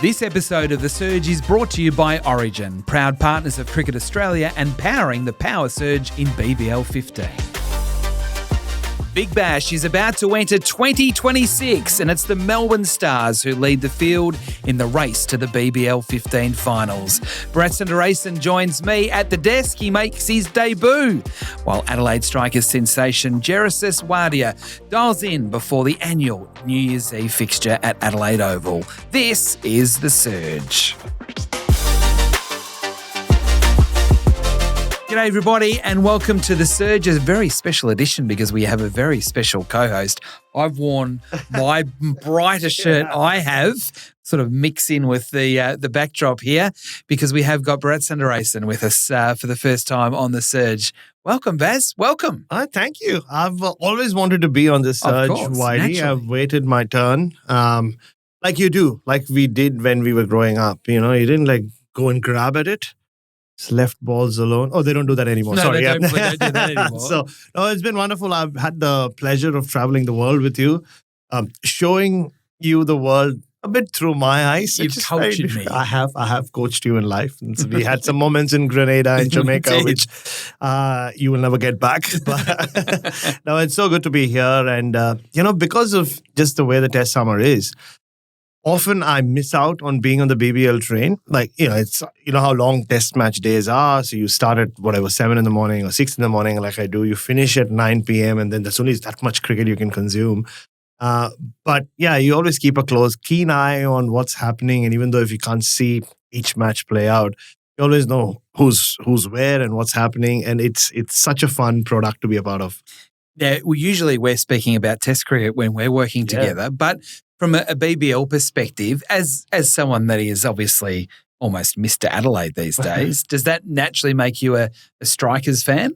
This episode of The Surge is brought to you by Origin, proud partners of Cricket Australia and powering the power surge in BBL 15. Big Bash is about to enter 2026 and it's the Melbourne Stars who lead the field in the race to the BBL 15 finals. Bharat Sundaresan joins me at the desk. He makes his debut, while Adelaide Strikers sensation Jerrissis Wadia dials in before the annual New Year's Eve fixture at Adelaide Oval. This is The Surge. G'day everybody and welcome to The Surge, a very special edition because we have a very special co-host. I've worn my brighter shirt I have, sort of mix in with the backdrop here, because we have got Bharat Sundaresan with us for the first time on The Surge. Welcome, Baz. Welcome. Thank you. I've always wanted to be on The Surge, Whitey. I've waited my turn, like you do, like we did when we were growing up. You know, you didn't like go and grab at it. Left balls alone. Oh, they don't do that anymore. No, Sorry. they don't do that anymore. So, it's been wonderful. I've had the pleasure of traveling the world with you, showing you the world a bit through my eyes. You've cultured me. I have coached you in life. And so we had some moments in Grenada and Jamaica, which you will never get back. But no, it's so good to be here. And, because of just the way the Test summer is, often I miss out on being on the BBL train. Like, it's, how long test match days are. So you start at 7 in the morning or 6 in the morning, like I do. You finish at 9 p.m. and then there's only that much cricket you can consume. But yeah, you always keep a keen eye on what's happening. And even though if you can't see each match play out, you always know who's where and what's happening. And it's such a fun product to be a part of. Yeah, we're speaking about Test cricket when we're working together, but from a BBL perspective, as someone that is obviously almost Mr. Adelaide these days, does that naturally make you a Strikers fan?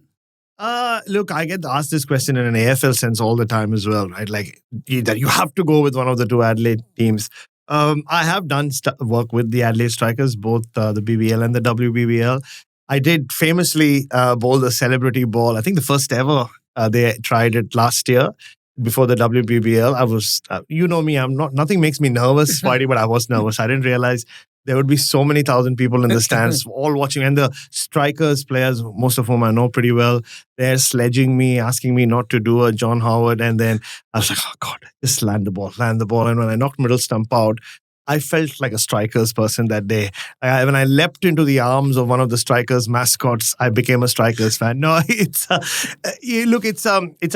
Look, I get asked this question in an AFL sense all the time as well, right? Like that you have to go with one of the two Adelaide teams. I have done work with the Adelaide Strikers, both the BBL and the WBBL. I did famously bowl the celebrity ball. I think the first ever they tried it last year. Before the WBBL, I was, me, nothing makes me nervous, Whitey, but I was nervous. I didn't realize there would be so many thousand people in the stands all watching. And the Strikers players, most of whom I know pretty well, they're sledging me, asking me not to do a John Howard. And then I was like, oh God, just land the ball. And when I knocked middle stump out, I felt like a Strikers person that day. When I leapt into the arms of one of the Strikers mascots, I became a Strikers fan. No, it's I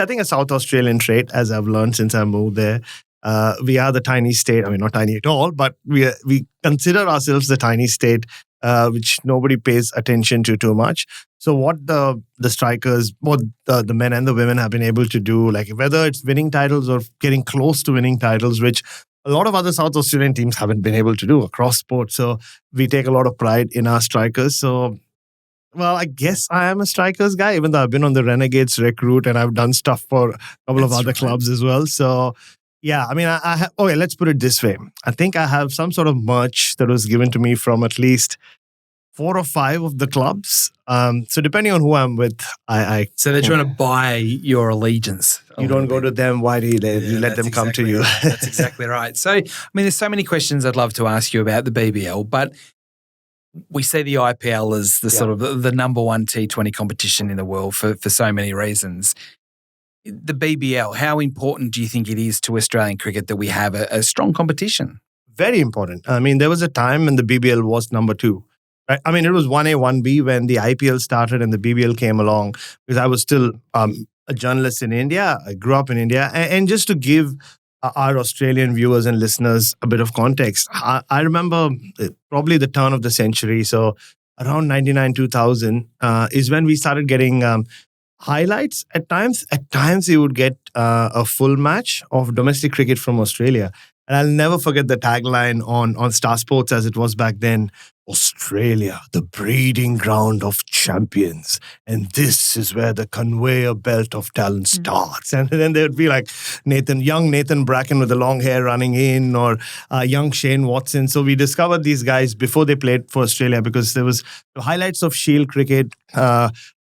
think a South Australian trait, as I've learned since I moved there. We are the tiny state. I mean, not tiny at all, but we consider ourselves the tiny state, which nobody pays attention to too much. So what the Strikers, both the men and the women, have been able to do, like whether it's winning titles or getting close to winning titles, which a lot of other South Australian teams haven't been able to do across sport. So we take a lot of pride in our Strikers. So, well, I guess I am a Strikers guy, even though I've been on the Renegades rec route and I've done stuff for a couple of other clubs as well. So, yeah, I mean, let's put it this way. I think I have some sort of merch that was given to me from at least 4 or 5 of the clubs. So depending on who I'm with, So they're trying to buy your allegiance. You don't go to them. Why do you let them come to you? Right. That's exactly right. So, I mean, there's so many questions I'd love to ask you about the BBL, but we see the IPL as the sort of the number one T20 competition in the world for so many reasons. The BBL, how important do you think it is to Australian cricket that we have a strong competition? Very important. I mean, there was a time when the BBL was number 2. Right? I mean, it was 1A, 1B when the IPL started and the BBL came along, because I was still a journalist in India. I grew up in India. And just to give our Australian viewers and listeners a bit of context, I remember probably the turn of the century. So around 99, 2000 is when we started getting highlights at times. At times, you would get a full match of domestic cricket from Australia. And I'll never forget the tagline on Star Sports as it was back then. Australia, the breeding ground of champions. And this is where the conveyor belt of talent starts. And then there would be like young Nathan Bracken with the long hair running in, or young Shane Watson. So we discovered these guys before they played for Australia, because there was the highlights of Shield cricket.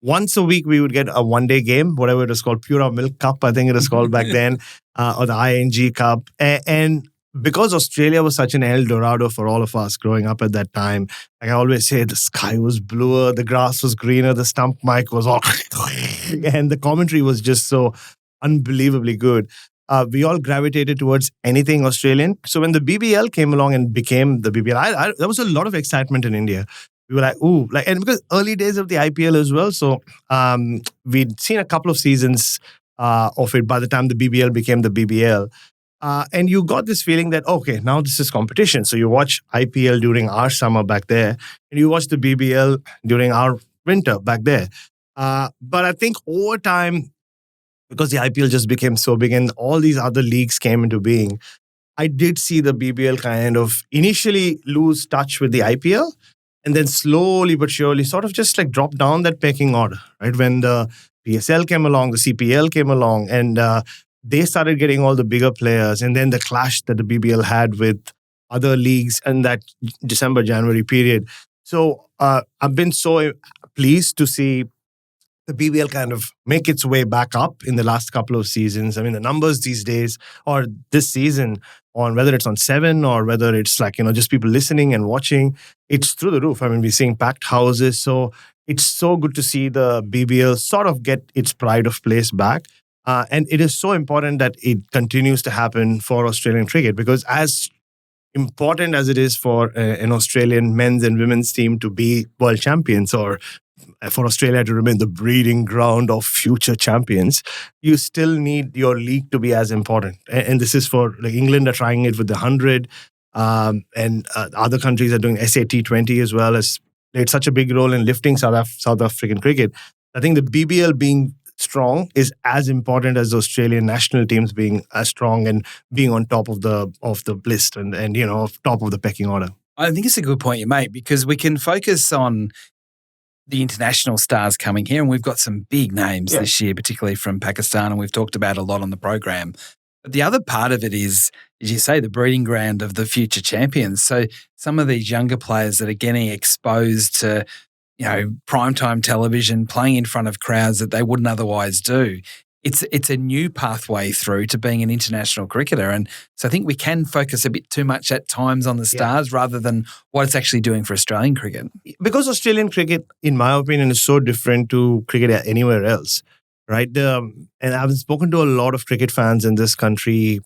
Once a week, we would get a one-day game, whatever it was called, Pura Milk Cup, I think it was called back then, or the ING Cup. And because Australia was such an El Dorado for all of us growing up at that time, like I always say, the sky was bluer, the grass was greener, the stump mic was all, and the commentary was just so unbelievably good. We all gravitated towards anything Australian. So when the BBL came along and became the BBL, there was a lot of excitement in India. We were like, ooh, like, and because early days of the IPL as well. So we'd seen a couple of seasons of it by the time the BBL became the BBL. And you got this feeling that, okay, now this is competition. So you watch IPL during our summer back there, and you watch the BBL during our winter back there. But I think over time, because the IPL just became so big and all these other leagues came into being, I did see the BBL kind of initially lose touch with the IPL and then slowly but surely sort of just like drop down that pecking order, right? When the PSL came along, the CPL came along, and they started getting all the bigger players, and then the clash that the BBL had with other leagues in that December-January period. So I've been so pleased to see the BBL kind of make its way back up in the last couple of seasons. I mean, the numbers these days, or this season, on whether it's on 7 or whether it's like, just people listening and watching, it's through the roof. I mean, we're seeing packed houses. So it's so good to see the BBL sort of get its pride of place back. And it is so important that it continues to happen for Australian cricket, because as important as it is for an Australian men's and women's team to be world champions, or for Australia to remain the breeding ground of future champions, you still need your league to be as important. And this is for, like, England are trying it with the 100, and other countries are doing SA-T20 as well, as played such a big role in lifting South African cricket. I think the BBL being strong is as important as the Australian national teams being as strong and being on top of the list and top of the pecking order. I think it's a good point you make, because we can focus on the international stars coming here, and we've got some big names this year, particularly from Pakistan, and we've talked about a lot on the program. But the other part of it is, as you say, the breeding ground of the future champions. So some of these younger players that are getting exposed to, primetime television, playing in front of crowds that they wouldn't otherwise do. It's a new pathway through to being an international cricketer. And so I think we can focus a bit too much at times on the stars rather than what it's actually doing for Australian cricket. Because Australian cricket, in my opinion, is so different to cricket anywhere else, right? And I've spoken to a lot of cricket fans in this country,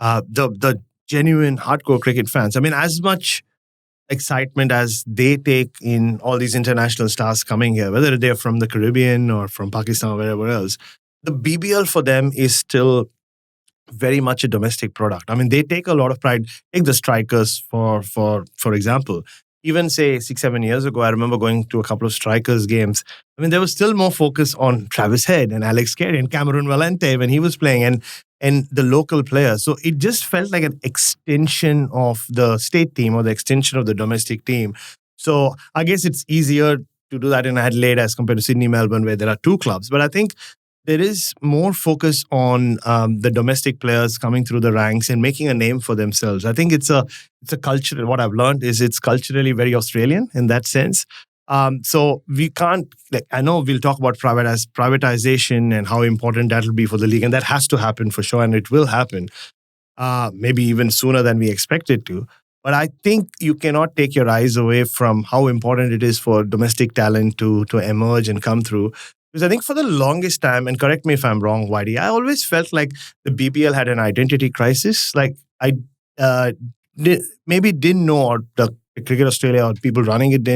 the genuine hardcore cricket fans. I mean, as much excitement as they take in all these international stars coming here, whether they're from the Caribbean or from Pakistan or wherever else, the BBL for them is still very much a domestic product. I mean, they take a lot of pride. Take the Strikers, for example. Even, say, 6-7 years ago, I remember going to a couple of Strikers games. I mean, there was still more focus on Travis Head and Alex Carey and Cameron Valente when he was playing, and the local players. So it just felt like an extension of the state team or the extension of the domestic team. So I guess it's easier to do that in Adelaide as compared to Sydney, Melbourne, where there are 2 clubs. But I think there is more focus on the domestic players coming through the ranks and making a name for themselves. I think it's a cultural. What I've learned is it's culturally very Australian in that sense. So we can't. I know we'll talk about privatization and how important that will be for the league, and that has to happen for sure, and it will happen. Maybe even sooner than we expect it to. But I think you cannot take your eyes away from how important it is for domestic talent to emerge and come through. Because I think for the longest time, and correct me if I'm wrong, Wadia, I always felt like the BBL had an identity crisis. Like I maybe didn't know, or the Cricket Australia or people running it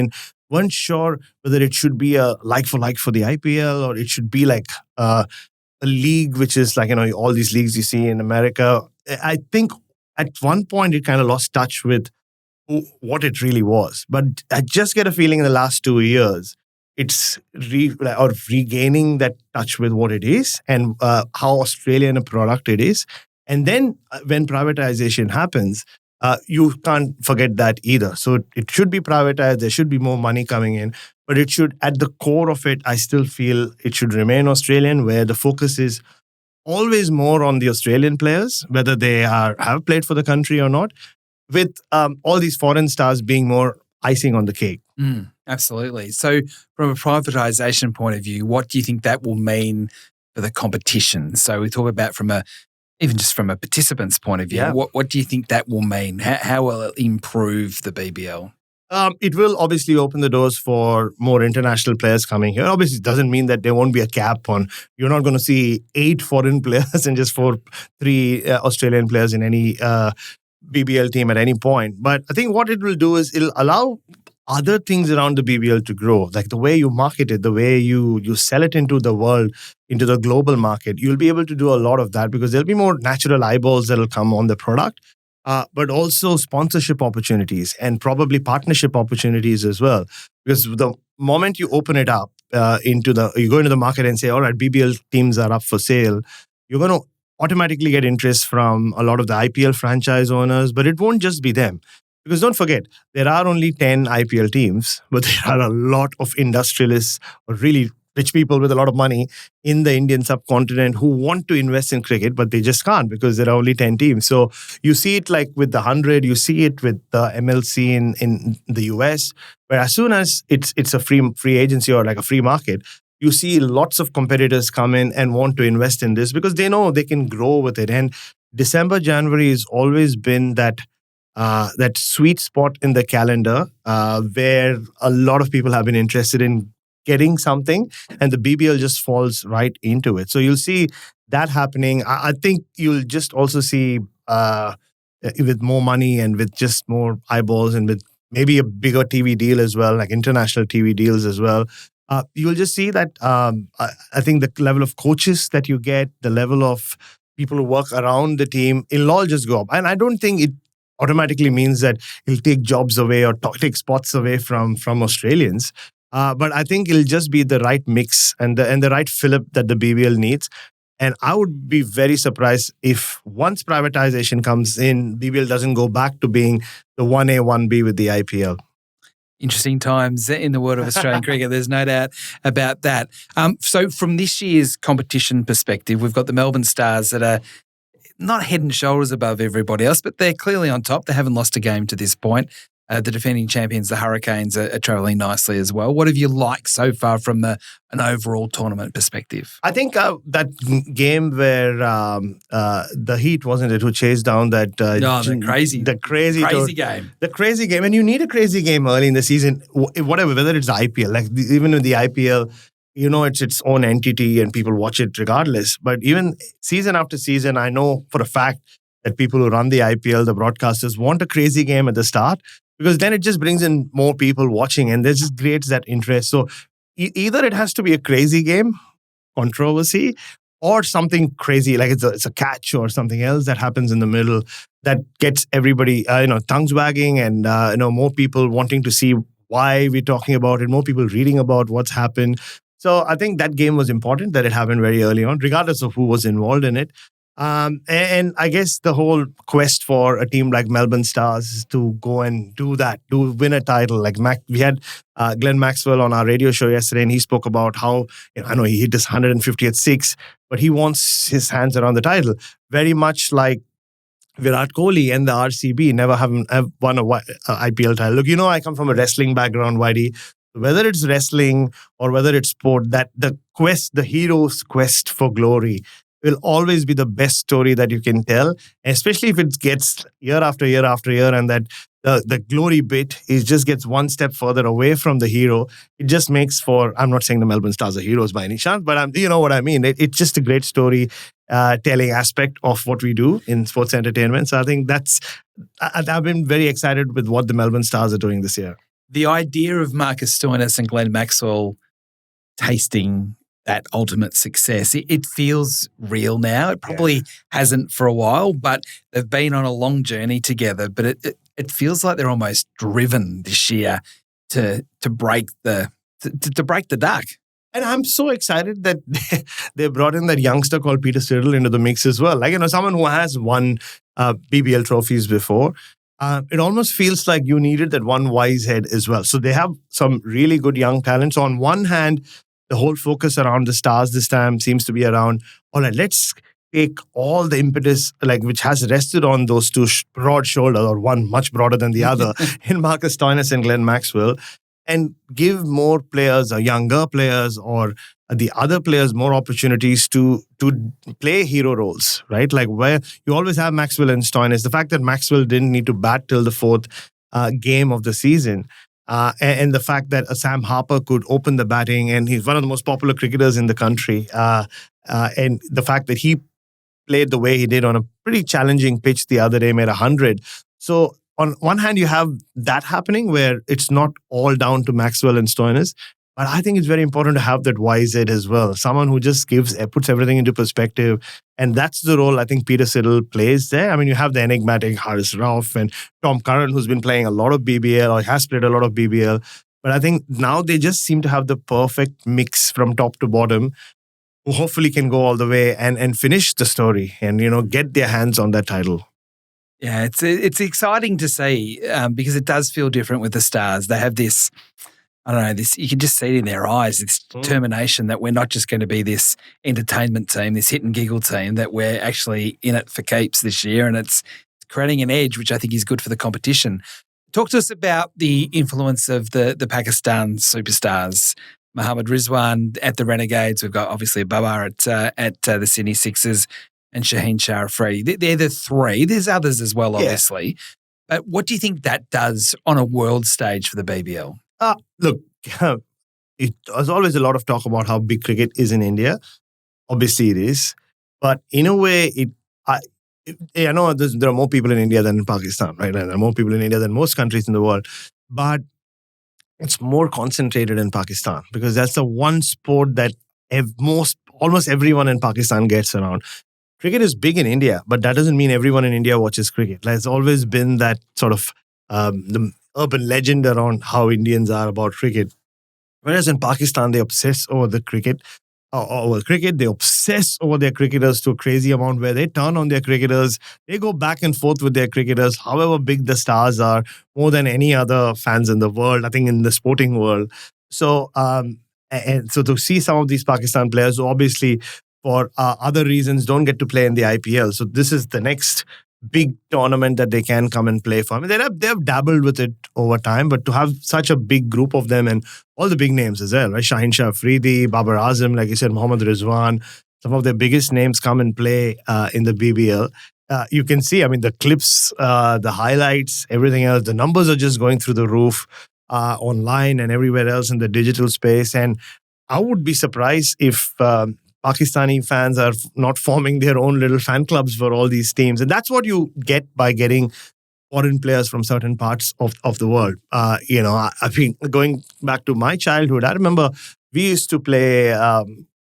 weren't sure whether it should be a like for the IPL, or it should be like a league which is like, all these leagues you see in America. I think at one point it kind of lost touch with what it really was. But I just get a feeling in the last 2 years, it's regaining that touch with what it is and how Australian a product it is. And then when privatization happens, you can't forget that either. So it should be privatized. There should be more money coming in. But it should, at the core of it, I still feel it should remain Australian, where the focus is always more on the Australian players, whether they have played for the country or not, with all these foreign stars being more icing on the cake. Absolutely. So from a privatisation point of view, what do you think that will mean for the competition? So we talk about from a Even just from a participant's point of view, Yeah. what do you think that will mean? How will it improve the BBL? It will obviously open the doors for more international players coming here. Obviously, it doesn't mean that there won't be a cap on. You're not going to see 8 foreign players and just 3 Australian players in any BBL team at any point. But I think what it will do is it'll allow other things around the BBL to grow, like the way you market it, the way you sell it into the world, into the global market. You'll be able to do a lot of that because there'll be more natural eyeballs that'll come on the product. But also sponsorship opportunities and probably partnership opportunities as well. Because the moment you open it up you go into the market and say, all right, BBL teams are up for sale, you're going to automatically get interest from a lot of the IPL franchise owners, but it won't just be them. Because don't forget, there are only 10 IPL teams, but there are a lot of industrialists or really rich people with a lot of money in the Indian subcontinent who want to invest in cricket, but they just can't because there are only 10 teams. So you see it like with the 100, you see it with the MLC in the US, where as soon as it's a free agency or like a free market, you see lots of competitors come in and want to invest in this because they know they can grow with it. And December, January has always been that sweet spot in the calendar where a lot of people have been interested in getting something, and the BBL just falls right into it. So you'll see that happening. I think you'll just also see with more money and with just more eyeballs and with maybe a bigger TV deal as well, like international TV deals as well. You'll just see that I think the level of coaches that you get, the level of people who work around the team, it'll all just go up. And I don't think it automatically means that it'll take jobs away or take spots away from Australians. But I think it'll just be the right mix and the right fillip that the BBL needs. And I would be very surprised if once privatization comes in, BBL doesn't go back to being the 1A, 1B with the IPL. Interesting times in the world of Australian cricket. There's no doubt about that. So from this year's competition perspective, we've got the Melbourne Stars that are not head and shoulders above everybody else, but they're clearly on top. They haven't lost a game to this point. The defending champions, the Hurricanes, are travelling nicely as well. What have you liked so far from an overall tournament perspective? I think that game where the Heat, wasn't it, who chased down that... the crazy game. The crazy game. And you need a crazy game early in the season, whatever, whether it's the IPL. Like even with the IPL, you know, it's its own entity and people watch it regardless. But even season after season, I know for a fact that people who run the IPL, the broadcasters, want a crazy game at the start. Because then it just brings in more people watching and this just creates that interest. So either it has to be a crazy game, controversy, or something crazy, like it's a catch or something else that happens in the middle that gets everybody, tongues wagging and, more people wanting to see why we're talking about it, more people reading about what's happened. So I think that game was important that it happened very early on, regardless of who was involved in it. And I guess the whole quest for a team like Melbourne Stars is to go and do that, to win a title. Like we had Glenn Maxwell on our radio show yesterday, and he spoke about how, I know he hit his 150th six, but he wants his hands around the title. Very much like Virat Kohli and the RCB never have won a IPL title. Look, I come from a wrestling background, Whitey. Whether it's wrestling or whether it's sport, that the hero's quest for glory will always be the best story that you can tell, especially if it gets year after year after year, and that the glory bit just gets one step further away from the hero. It just makes for, I'm not saying the Melbourne Stars are heroes by any chance, but you know what I mean. It's just a great story telling aspect of what we do in sports entertainment. So I think I've been very excited with what the Melbourne Stars are doing this year. The idea of Marcus Stoinis and Glenn Maxwell tasting that ultimate success, it feels real now. It probably hasn't for a while, but they've been on a long journey together. But it feels like they're almost driven this year to break the duck. And I'm so excited that they brought in that youngster called Peter Siddle into the mix as well. Like, someone who has won BBL trophies before. It almost feels like you needed that one wise head as well. So they have some really good young talent. So on one hand, the whole focus around the Stars this time seems to be around, all right, let's take all the impetus, which has rested on those two broad shoulders, or one much broader than the other, in Marcus Stoinis and Glenn Maxwell, and give more players or younger players or the other players more opportunities to play hero roles, right? Like where you always have Maxwell and Stoinis. The fact that Maxwell didn't need to bat till the fourth game of the season, and the fact that Sam Harper could open the batting, and he's one of the most popular cricketers in the country, and the fact that he played the way he did on a pretty challenging pitch the other day, made 100. So on one hand, you have that happening where it's not all down to Maxwell and Stoinis. But I think it's very important to have that YZ as well. Someone who just puts everything into perspective. And that's the role I think Peter Siddle plays there. I mean, you have the enigmatic Haris Rauf and Tom Curran, who's been playing a lot of BBL or has played a lot of BBL. But I think now they just seem to have the perfect mix from top to bottom, who hopefully can go all the way and finish the story and, get their hands on that title. Yeah, it's exciting to see because it does feel different with the Stars. They have this, I don't know, this, you can just see it in their eyes, this determination that we're not just going to be this entertainment team, this hit and giggle team, that we're actually in it for keeps this year, and it's creating an edge, which I think is good for the competition. Talk to us about the influence of the Pakistan superstars. Mohammad Rizwan at the Renegades. We've got obviously Babar at the Sydney Sixers and Shaheen Shah Afridi. They're the three. There's others as well, obviously. Yeah. But what do you think that does on a world stage for the BBL? Look, there's always a lot of talk about how big cricket is in India. Obviously, it is. But in a way, I know there are more people in India than in Pakistan, right? And there are more people in India than most countries in the world. But it's more concentrated in Pakistan because that's the one sport that almost everyone in Pakistan gets around. Cricket is big in India, but that doesn't mean everyone in India watches cricket. Like, it's always been that sort of the urban legend around how Indians are about cricket. Whereas in Pakistan, they obsess over the cricket. They obsess over their cricketers to a crazy amount where they turn on their cricketers. They go back and forth with their cricketers, however big the stars are, more than any other fans in the world, I think in the sporting world. So, and so to see some of these Pakistan players who obviously for other reasons don't get to play in the IPL. So this is the next big tournament that they can come and play for. I mean, they've dabbled with it over time, but to have such a big group of them and all the big names as well, right? Shaheen Shah Afridi, Babar Azam, like you said, Mohammad Rizwan, some of their biggest names come and play in the BBL. You can see, I mean, the clips, the highlights, everything else, the numbers are just going through the roof online and everywhere else in the digital space. And I would be surprised if Pakistani fans are not forming their own little fan clubs for all these teams. And that's what you get by getting foreign players from certain parts of the world. I mean, going back to my childhood, I remember we used to play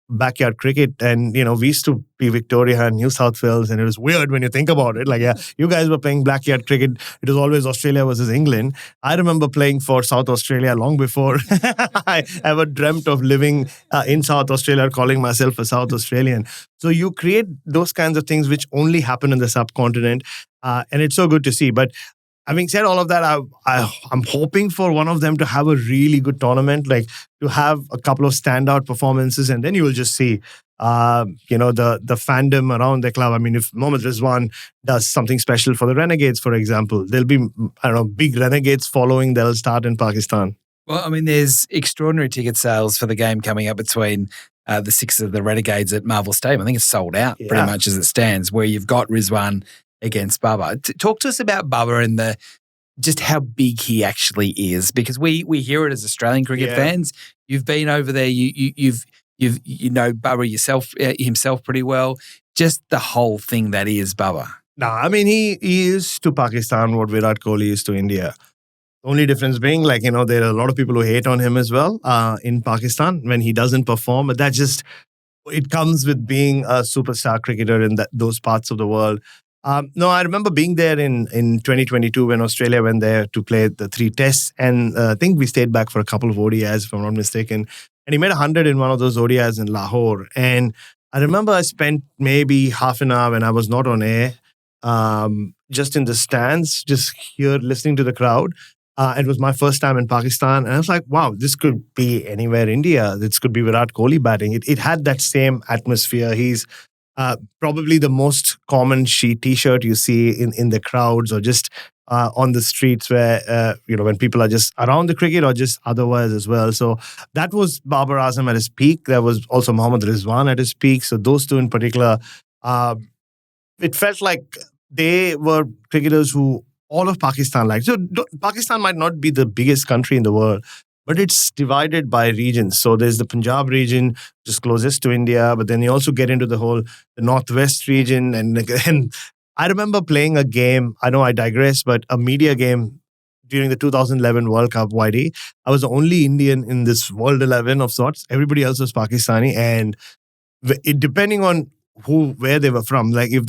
backyard cricket and, we used to be Victoria and New South Wales. And it was weird when you think about it. Like, yeah, you guys were playing backyard cricket. It was always Australia versus England. I remember playing for South Australia long before I ever dreamt of living in South Australia or calling myself a South Australian. So you create those kinds of things which only happen in the subcontinent. And it's so good to see. But having said all of that, I'm hoping for one of them to have a really good tournament, like to have a couple of standout performances, and then you will just see, the fandom around the club. I mean, if Mohammad Rizwan does something special for the Renegades, for example, there'll be, big Renegades following. They'll start in Pakistan. Well, I mean, there's extraordinary ticket sales for the game coming up between the Sixers and the Renegades at Marvel Stadium. I think it's sold out pretty much as it stands, where you've got Rizwan against Babar. Talk to us about Babar and just how big he actually is, because we hear it as Australian cricket fans. You've been over there. You know Babar himself pretty well. Just the whole thing that is Babar. No, I mean he is to Pakistan what Virat Kohli is to India. Only difference being, there are a lot of people who hate on him as well in Pakistan when he doesn't perform. But that just it comes with being a superstar cricketer in those parts of the world. No, I remember being there in 2022 when Australia went there to play the 3 tests. And I think we stayed back for a couple of ODIs, if I'm not mistaken. And he made 100 in one of those ODIs in Lahore. And I remember I spent maybe half an hour when I was not on air, just in the stands, just here listening to the crowd. It was my first time in Pakistan. And I was like, wow, this could be anywhere in India. This could be Virat Kohli batting. It had that same atmosphere. He's probably the most common T-shirt you see in the crowds, or just on the streets where, when people are just around the cricket or just otherwise as well. So that was Babar Azam at his peak. There was also Mohammad Rizwan at his peak. So those two in particular, it felt like they were cricketers who all of Pakistan liked. So Pakistan might not be the biggest country in the world, but it's divided by regions. So there's the Punjab region, just closest to India, but then you also get into the Northwest region. And I remember playing a game, I know I digress, but a media game during the 2011 World Cup, YD. I was the only Indian in this World 11 of sorts. Everybody else was Pakistani. And depending on where they were from, like if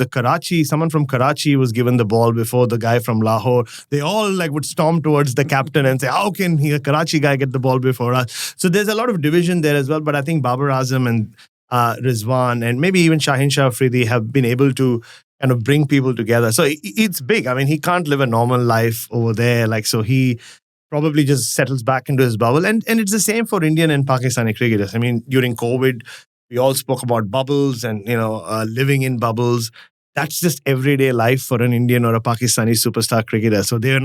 someone from Karachi was given the ball before the guy from Lahore, they all like would storm towards the captain and say, how can a Karachi guy get the ball before us? So there's a lot of division there as well. But I think Babar Azam and Rizwan and maybe even Shaheen Shah Afridi have been able to kind of bring people together. So it's big. I mean, he can't live a normal life over there. So he probably just settles back into his bubble. And it's the same for Indian and Pakistani cricketers. I mean, during COVID, we all spoke about bubbles and, living in bubbles. That's just everyday life for an Indian or a Pakistani superstar cricketer. So they are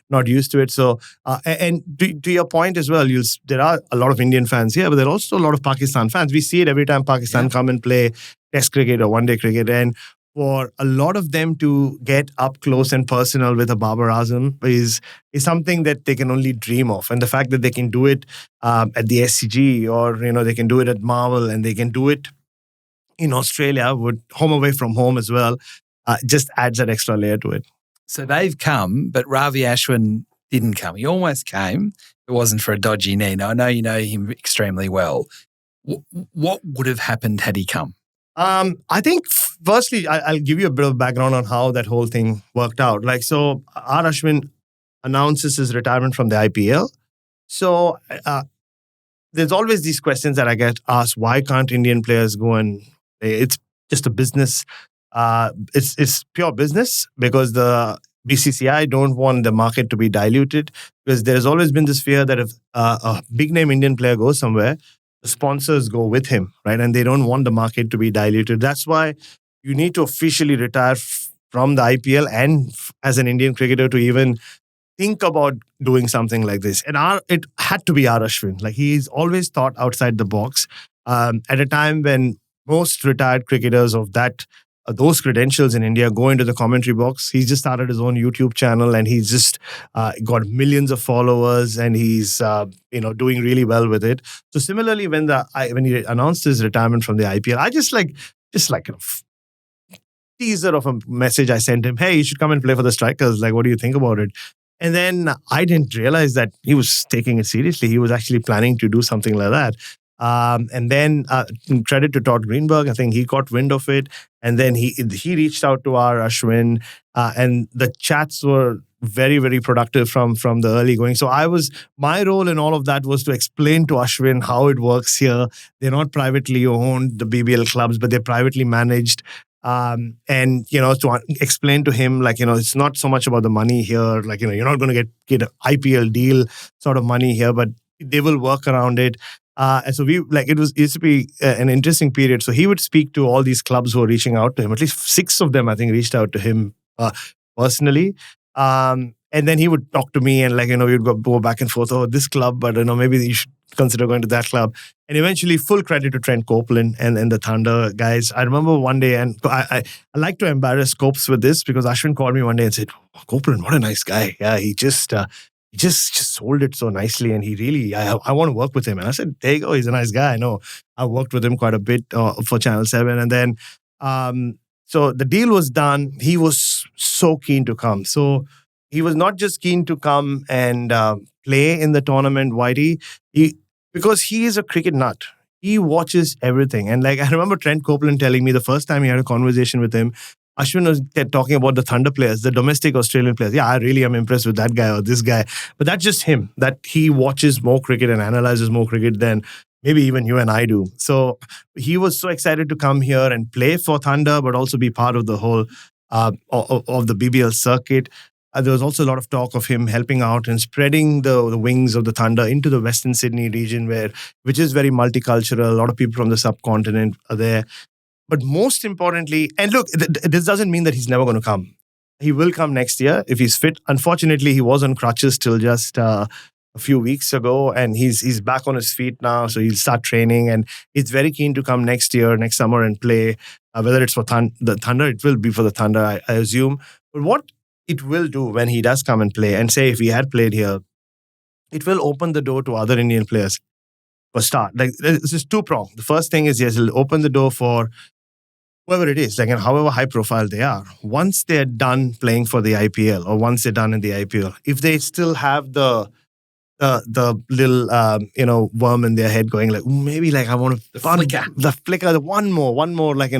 not used to it. So, and to your point as well, there are a lot of Indian fans here, but there are also a lot of Pakistan fans. We see it every time Pakistan come and play Test cricket or one-day cricket. And for a lot of them to get up close and personal with a Babar Azam is something that they can only dream of. And the fact that they can do it at the SCG or, they can do it at Marvel and they can do it in Australia, with home away from home as well, just adds that extra layer to it. So they've come, but Ravi Ashwin didn't come. He almost came. It wasn't for a dodgy knee. Now, I know you know him extremely well. What would have happened had he come? I think, firstly, I'll give you a bit of background on how that whole thing worked out. So R. Ashwin announces his retirement from the IPL. So there's always these questions that I get asked, why can't Indian players go and play? It's just a business. It's pure business because the BCCI don't want the market to be diluted, because there's always been this fear that if a big-name Indian player goes somewhere, the sponsors go with him, right? And they don't want the market to be diluted. That's why you need to officially retire from the IPL and as an Indian cricketer to even think about doing something like this. And it had to be R. Ashwin. He's always thought outside the box. At a time when most retired cricketers of those credentials in India go into the commentary box, he's just started his own YouTube channel and he's just got millions of followers and he's doing really well with it. So similarly, when he announced his retirement from the IPL, I just a teaser of a message I sent him. Hey, you should come and play for the Strikers. What do you think about it? And then I didn't realize that he was taking it seriously. He was actually planning to do something like that. And then credit to Todd Greenberg, I think he got wind of it. And then he reached out to R. Ashwin and the chats were very, very productive from the early going. So my role in all of that was to explain to Ashwin how it works here. They're not privately owned, the BBL clubs, but they're privately managed. And, to explain to him, it's not so much about the money here. You're not going to get an IPL deal sort of money here, but they will work around it. And so it used to be an interesting period. So he would speak to all these clubs who were reaching out to him. At least 6 of them, I think, reached out to him personally. And then he would talk to me and we'd go back and forth. Oh, this club, but maybe you should consider going to that club. And eventually, full credit to Trent Copeland and the Thunder guys. I remember one day, and I like to embarrass Copes with this because Ashwin called me one day and said, oh, Copeland, what a nice guy. Yeah, he just sold it so nicely, and he really, I want to work with him. And I said, there you go, he's a nice guy. I know. I worked with him quite a bit for Channel 7. And then, so the deal was done. He was so keen to come. So he was not just keen to come and play in the tournament, Whitey, because he is a cricket nut. He watches everything. And I remember Trent Copeland telling me the first time he had a conversation with him, Ashwin was talking about the Thunder players, the domestic Australian players. Yeah, I really am impressed with that guy or this guy. But that's just him, that he watches more cricket and analyzes more cricket than maybe even you and I do. So he was so excited to come here and play for Thunder, but also be part of the whole of the BBL circuit. There was also a lot of talk of him helping out and spreading the wings of the Thunder into the Western Sydney region, which is very multicultural. A lot of people from the subcontinent are there. But most importantly, and look, this doesn't mean that he's never going to come. He will come next year if he's fit. Unfortunately, he was on crutches till just a few weeks ago, and he's back on his feet now, so he'll start training, and he's very keen to come next summer and play. Whether it's for the Thunder, it will be for the Thunder, I assume. But what it will do when he does come and play, and say if he had played here, it will open the door to other Indian players. For start, like this is two-pronged. The first thing is, yes, it'll open the door for whoever it is, like, and however high profile they are. Once they're done playing for the IPL, or once they're done in the IPL, if they still have the little worm in their head going like, maybe like I want to the flicker, one more like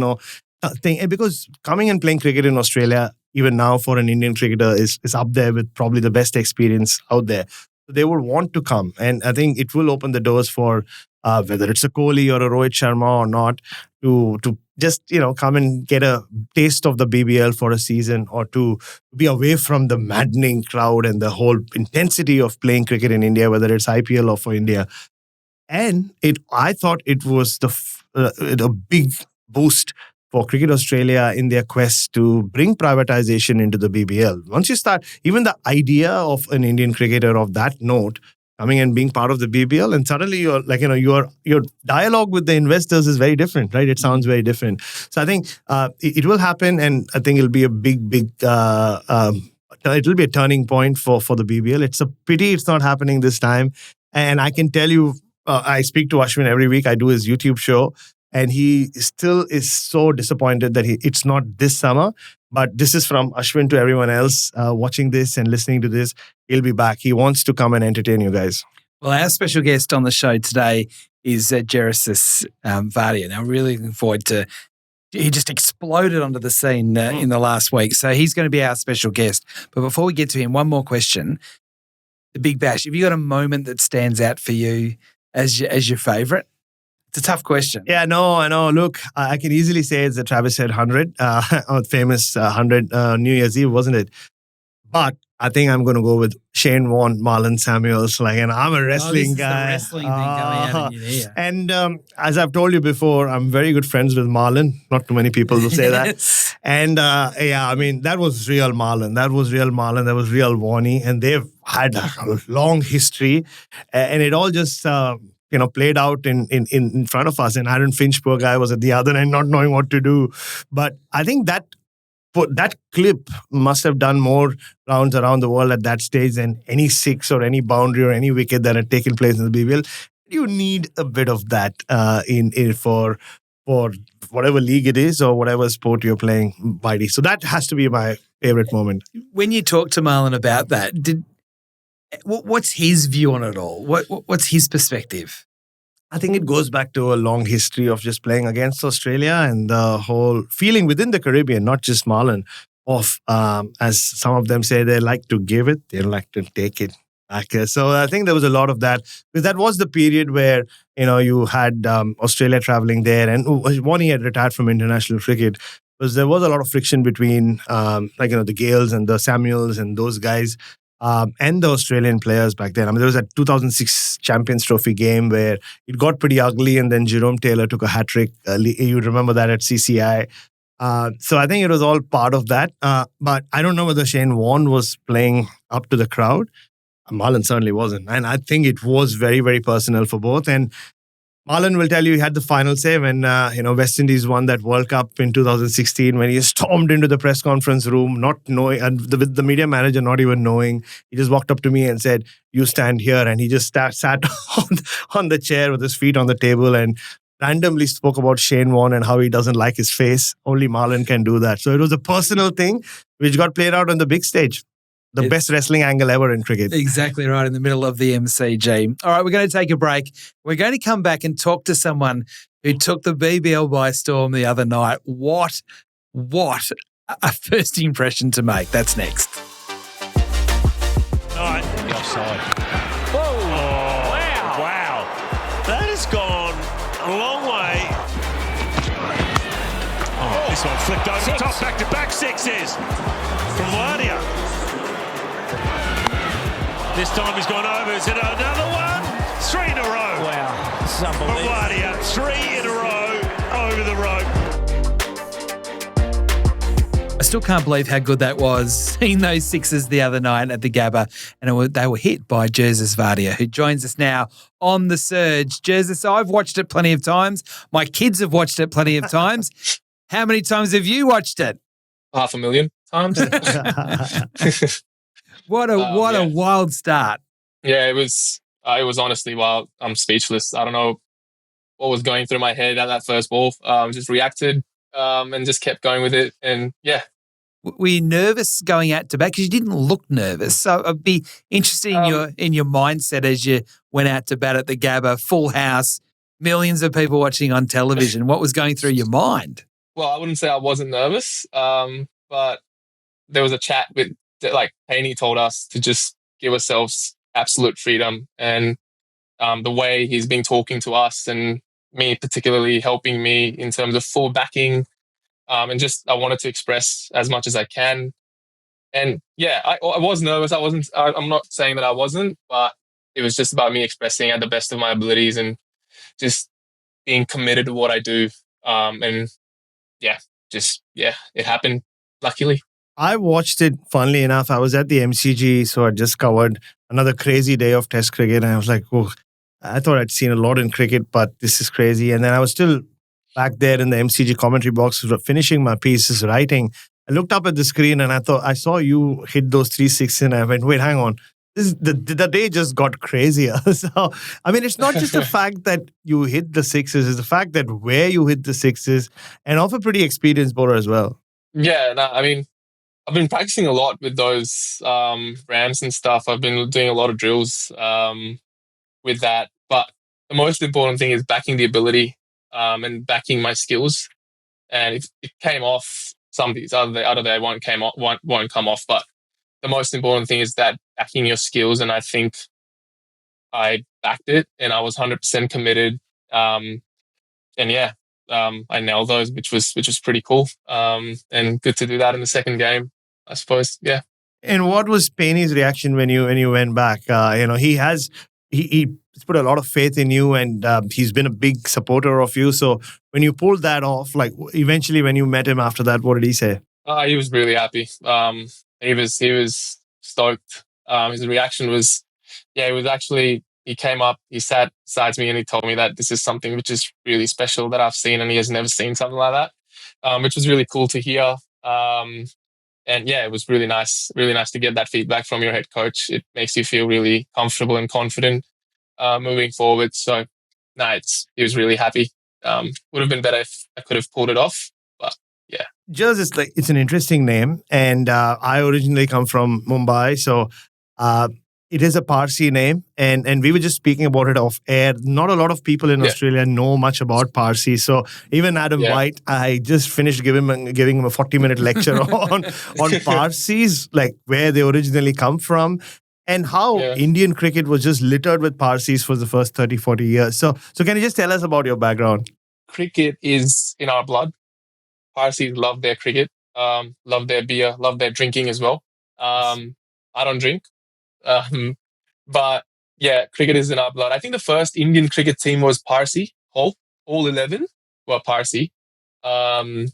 thing, because coming and playing cricket in Australia even now for an Indian cricketer is up there with probably the best experience out there. They would want to come, and I think it will open the doors for whether it's a Kohli or a Rohit Sharma or not to just come and get a taste of the BBL for a season, or to be away from the maddening crowd and the whole intensity of playing cricket in India, whether it's IPL or for India. And I thought it was a big boost for Cricket Australia in their quest to bring privatisation into the BBL. Once you start, even the idea of an Indian cricketer of that note coming and being part of the BBL, and suddenly you're like, your dialogue with the investors is very different, right? It sounds very different. So I think it will happen, and I think it'll be a big, it'll be a turning point for the BBL. It's a pity it's not happening this time. And I can tell you, I speak to Ashwin every week. I do his YouTube show. And he still is so disappointed that it's not this summer. But this is from Ashwin to everyone else watching this and listening to this. He'll be back. He wants to come and entertain you guys. Well, our special guest on the show today is Jerrissis Wadia. Now, really looking forward to. He just exploded onto the scene in the last week. So he's going to be our special guest. But before we get to him, one more question. The Big Bash. Have you got a moment that stands out for you as your favourite? It's a tough question. Yeah, no, I know. Look, I can easily say it's the Travis Head 100, famous 100 New Year's Eve, wasn't it? But I think I'm going to go with Shane Warne, Marlon Samuel. And I'm a wrestling guy. The wrestling thing coming out in your ear. And as I've told you before, I'm very good friends with Marlon. Not too many people will say that. And that was real Marlon. That was real Warnie. And they've had a long history. And it all just played out in front of us. And Aaron Finch, poor guy, was at the other end not knowing what to do. But I think that clip must have done more rounds around the world at that stage than any six or any boundary or any wicket that had taken place in the BBL. You need a bit of that for whatever league it is or whatever sport you're playing, Bidey. So that has to be my favorite moment. When you talk to Marlon about that, what's his view on it all? What's his perspective? I think it goes back to a long history of just playing against Australia and the whole feeling within the Caribbean, not just Marlon, of, as some of them say, they like to give it, they like to take it back. So I think there was a lot of that. Because that was the period where, you had Australia traveling there, and Warnie had retired from international cricket. Because there was a lot of friction between, the Gales and the Samuels and those guys. And the Australian players back then. There was a 2006 Champions Trophy game where it got pretty ugly, and then Jerome Taylor took a hat-trick. You remember that at CCI. So I think it was all part of that. But I don't know whether Shane Warne was playing up to the crowd. Marlon certainly wasn't. And I think it was very, very personal for both. And Marlon will tell you he had the final say when West Indies won that World Cup in 2016, when he stormed into the press conference room, not knowing, and with the media manager not even knowing. He just walked up to me and said, "You stand here," and he just sat on the chair with his feet on the table and randomly spoke about Shane Warne and how he doesn't like his face. Only Marlon can do that. So it was a personal thing which got played out on the big stage. The best wrestling angle ever in cricket. Exactly right, in the middle of the MCG. All right, we're going to take a break. We're going to come back and talk to someone who took the BBL by storm the other night. What a first impression to make. That's next. All right, the offside. Whoa! Wow! That has gone a long way. Oh, this one flicked over the top, back-to-back sixes from Wadia. This time he's gone over. Is it another one? 3 in a row. Wow. It's unbelievable. Wadia, 3 in a row over the rope. A still can't believe how good that was, seeing those sixes the other night at the Gabba. And they were hit by Jerrssis Wadia, who joins us now on The Surge. Jerrssis, I've watched it plenty of times. My kids have watched it plenty of times. How many times have you watched it? 500,000 times. What a wild start. Yeah, it was honestly wild. I'm speechless. I don't know what was going through my head at that first ball. Just reacted and just kept going with it. And yeah. Were you nervous going out to bat? Because you didn't look nervous. So I'd be interested in your mindset as you went out to bat at the Gabba, full house, millions of people watching on television. What was going through your mind? Well, I wouldn't say I wasn't nervous, but there was a chat with, like, Haney told us to just give ourselves absolute freedom. And the way he's been talking to us and me particularly helping me in terms of full backing, and just I wanted to express as much as I can. And yeah, I was nervous. I'm not saying that I wasn't, but it was just about me expressing at the best of my abilities and just being committed to what I do. And it happened, luckily. I watched it, funnily enough. I was at the MCG, so I just covered another crazy day of Test cricket. And I was like, oh, I thought I'd seen a lot in cricket, but this is crazy. And then I was still back there in the MCG commentary box, finishing my pieces, writing. I looked up at the screen and I saw you hit those 3 6s, and I went, wait, hang on. The day just got crazier. So, I mean, it's not just the fact that you hit the sixes, it's the fact that where you hit the sixes, and of a pretty experienced bowler as well. Yeah, no, I mean, I've been practicing a lot with those ramps and stuff. I've been doing a lot of drills with that. But the most important thing is backing the ability and backing my skills. And if it came off, some days, other day won't come off. But the most important thing is that backing your skills. And I think I backed it and I was 100% committed. I nailed those, which was pretty cool. And good to do that in the second game, I suppose. Yeah. And what was Payne's reaction when you went back? He's put a lot of faith in you, and he's been a big supporter of you. So when you pulled that off, like eventually when you met him after that, what did he say? He was really happy. He was stoked. His reaction was, he came up, he sat beside me, and he told me that this is something which is really special that I've seen, and he has never seen something like that, which was really cool to hear. And yeah, it was really nice to get that feedback from your head coach. It makes you feel really comfortable and confident moving forward. So, he was really happy. Would have been better if I could have pulled it off, but yeah. Jerrssis, it's an interesting name, and I originally come from Mumbai, so it is a Parsi name, and we were just speaking about it off air. Not a lot of people in Australia know much about Parsi, so even Adam White, I just finished giving him a 40-minute lecture on Parsis, like where they originally come from, and how Indian cricket was just littered with Parsis for the first 30, 40 years. So can you just tell us about your background? Cricket is in our blood. Parsis love their cricket, love their beer, love their drinking as well. I don't drink. But yeah, cricket is in our blood. I think the first Indian cricket team was Parsi. All 11 were Parsi. But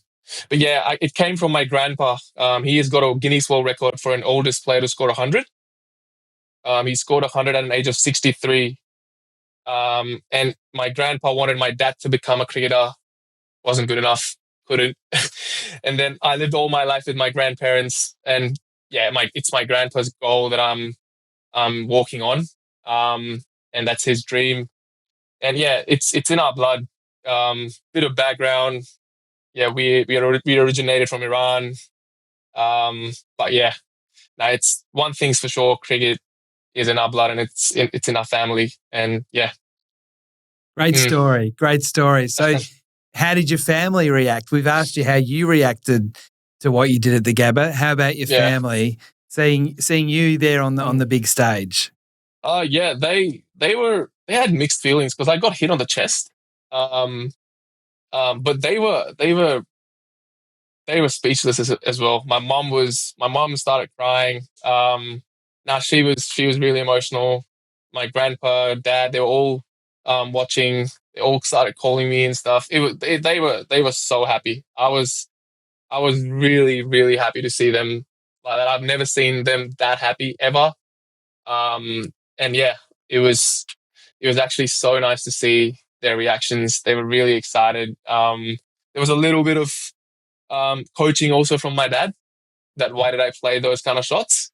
yeah, it came from my grandpa. He has got a Guinness World Record for an oldest player to score 100. He scored 100 at an age of 63. And my grandpa wanted my dad to become a cricketer. Wasn't good enough. Couldn't. And then I lived all my life with my grandparents. And yeah, it's my grandpa's goal that I'm walking on, and that's his dream. And yeah, it's in our blood. Bit of background. Yeah, we originated from Iran. But yeah, it's one thing's for sure. Cricket is in our blood, and it's in our family. And yeah, great story. So, how did your family react? We've asked you how you reacted to what you did at the Gabba. How about your family? Seeing you there on the big stage. Yeah, they had mixed feelings because I got hit on the chest. But they were speechless as well. My mom started crying. Now she was really emotional. My grandpa, dad, they were all watching. They all started calling me and stuff. They were so happy. I was I was really, really happy to see them like that. I've never seen them that happy ever. And yeah, it was actually so nice to see their reactions. They were really excited. There was a little bit of coaching also from my dad. That why did I play those kind of shots?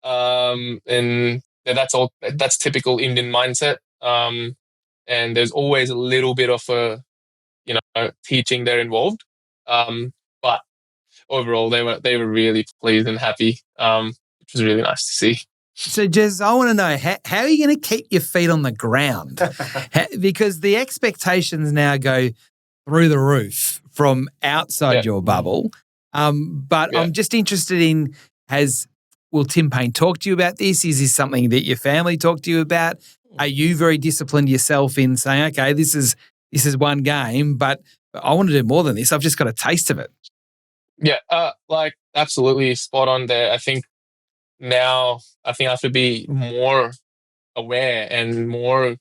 And that's typical Indian mindset. And there's always a little bit of a teaching there involved. But overall, they were really pleased and happy, which was really nice to see. So, Jez, I want to know, how are you going to keep your feet on the ground? Because the expectations now go through the roof from outside your bubble. But I'm just interested in, will Tim Payne talk to you about this? Is this something that your family talked to you about? Are you very disciplined yourself in saying, okay, this is one game, but I want to do more than this. I've just got a taste of it. Yeah, absolutely spot on there. I think now I have to be more aware and more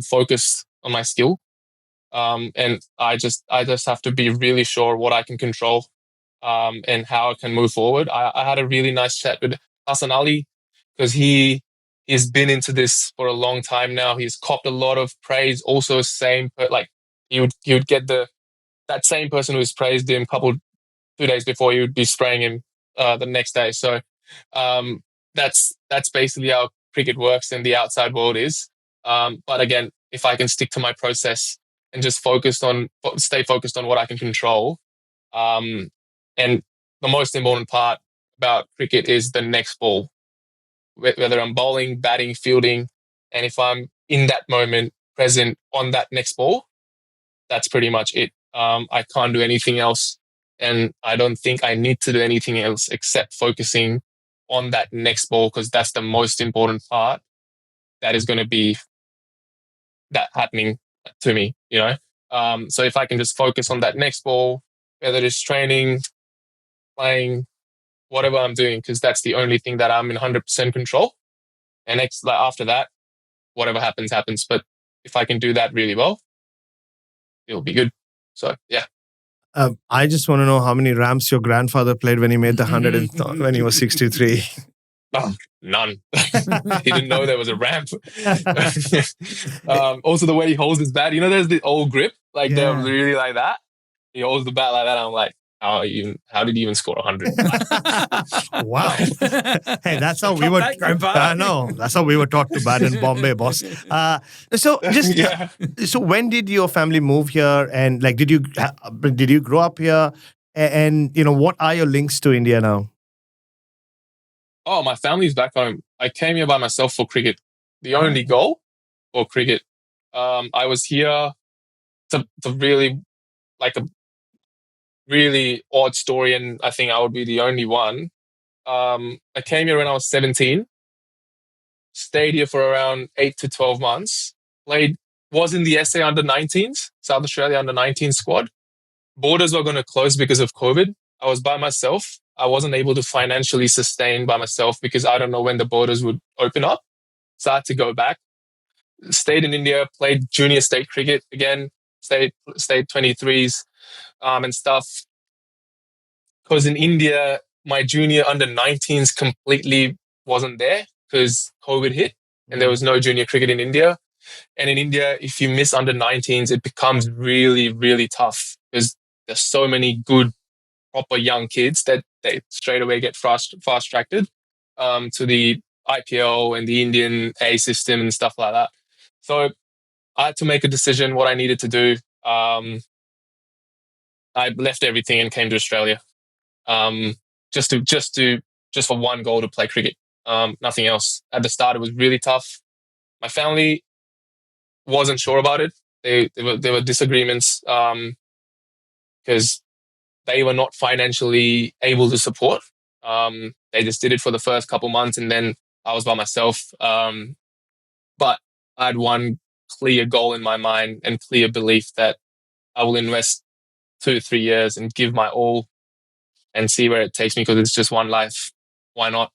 focused on my skill. And I just have to be really sure what I can control and how I can move forward. I had a really nice chat with Connolly because he's been into this for a long time now. He's copped a lot of praise. Also, he would get that same person who's praised him 2 days before, he would be spraying him the next day. So that's basically how cricket works and the outside world is. But again, if I can stick to my process and just stay focused on what I can control. And the most important part about cricket is the next ball, whether I'm bowling, batting, fielding. And if I'm in that moment present on that next ball, that's pretty much it. I can't do anything else. And I don't think I need to do anything else except focusing on that next ball, because that's the most important part that is going to be that happening to me, So if I can just focus on that next ball, whether it's training, playing, whatever I'm doing, because that's the only thing that I'm in 100% control. And after that, whatever happens, happens. But if I can do that really well, it'll be good. So, yeah. I just want to know how many ramps your grandfather played when he made the 100 when he was 63. Oh, none. He didn't know there was a ramp. Also, the way he holds his bat, there's the old grip, they're really like that. He holds the bat like that. I'm like, how did he even score 100? Wow. Hey, that's how we were. That's how we were taught to bat in Bombay, boss. So when did your family move here? And did you grow up here? And what are your links to India now? Oh, my family's back home. I came here by myself for cricket. The only goal for cricket. I was here to really a really odd story, and I think I would be the only one. I came here when I was 17, stayed here for around 8 to 12 months, was in the SA under-19s, South Australia under-19 squad. Borders were going to close because of COVID. I was by myself. I wasn't able to financially sustain by myself because I don't know when the borders would open up. So I had to go back. Stayed in India, played junior state cricket again, stayed 23s and stuff. Because in India, my junior under-19s completely wasn't there because COVID hit and there was no junior cricket in India. And in India, if you miss under-19s, it becomes really, really tough because there's so many good, proper young kids that they straight away get fast-tracked to the IPL and the Indian A system and stuff like that. So I had to make a decision what I needed to do. I left everything and came to Australia. Just for one goal to play cricket. Nothing else. At the start, it was really tough. My family wasn't sure about it. There were disagreements because they were not financially able to support. They just did it for the first couple months, and then I was by myself. But I had one clear goal in my mind and clear belief that I will invest 2 to 3 years and give my all and see where it takes me, because it's just one life. Why not?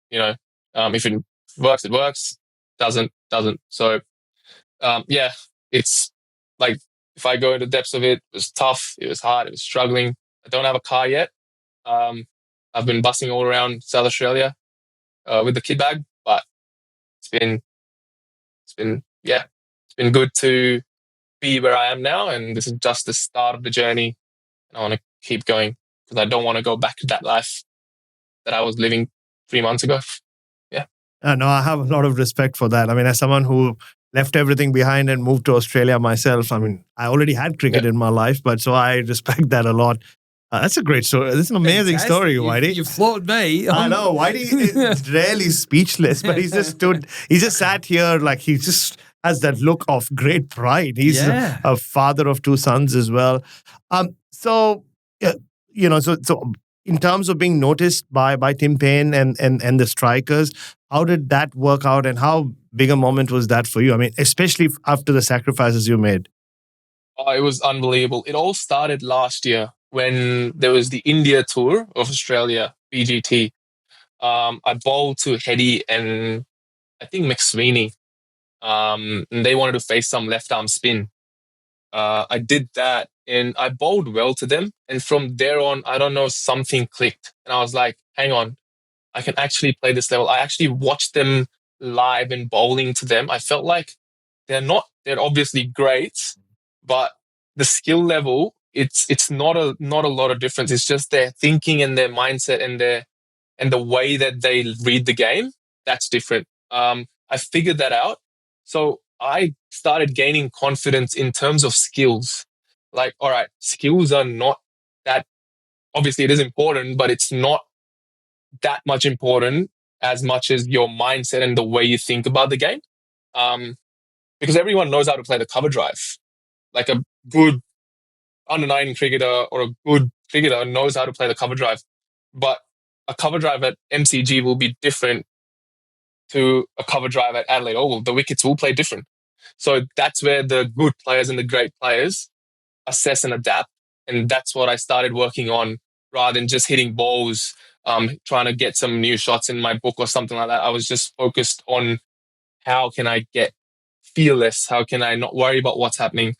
If it works, it works. Doesn't. So, it's if I go into the depths of it, it was tough. It was hard. It was struggling. I don't have a car yet. I've been bussing all around South Australia with the kid bag, but it's been good to be where I am now, and this is just the start of the journey. And I want to keep going because I don't want to go back to that life that I was living 3 months ago. Yeah. No, I have a lot of respect for that. I mean, as someone who left everything behind and moved to Australia myself, I mean, I already had cricket in my life, but so I respect that a lot. That's a great story. This is an amazing story, Whitey. You floored me. I know. Whitey is rarely speechless, but he just sat here like he just has that look of great pride. He's a father of 2 sons as well. So in terms of being noticed by Tim Payne and the Strikers, how did that work out and how big a moment was that for you? I mean, especially after the sacrifices you made. Oh, it was unbelievable. It all started last year when there was the India tour of Australia, BGT. I bowled to Heady and I think McSweeney. And they wanted to face some left arm spin. I did that and I bowled well to them. And from there on, I don't know, something clicked. And I was like, hang on, I can actually play this level. I actually watched them live and bowling to them. I felt like they're obviously great, but the skill level, it's not a lot of difference. It's just their thinking and their mindset and the way that they read the game. That's different. I figured that out. So I started gaining confidence in terms of skills. Like, all right, skills are not that, obviously it is important, but it's not that much important as much as your mindset and the way you think about the game. Because everyone knows how to play the cover drive. Like a good under-9 cricketer or a good cricketer knows how to play the cover drive. But a cover drive at MCG will be different to a cover drive at Adelaide Oval. The wickets will play different. So that's where the good players and the great players assess and adapt. And that's what I started working on rather than just hitting balls, trying to get some new shots in my book or something like that. I was just focused on how can I get fearless? How can I not worry about what's happening?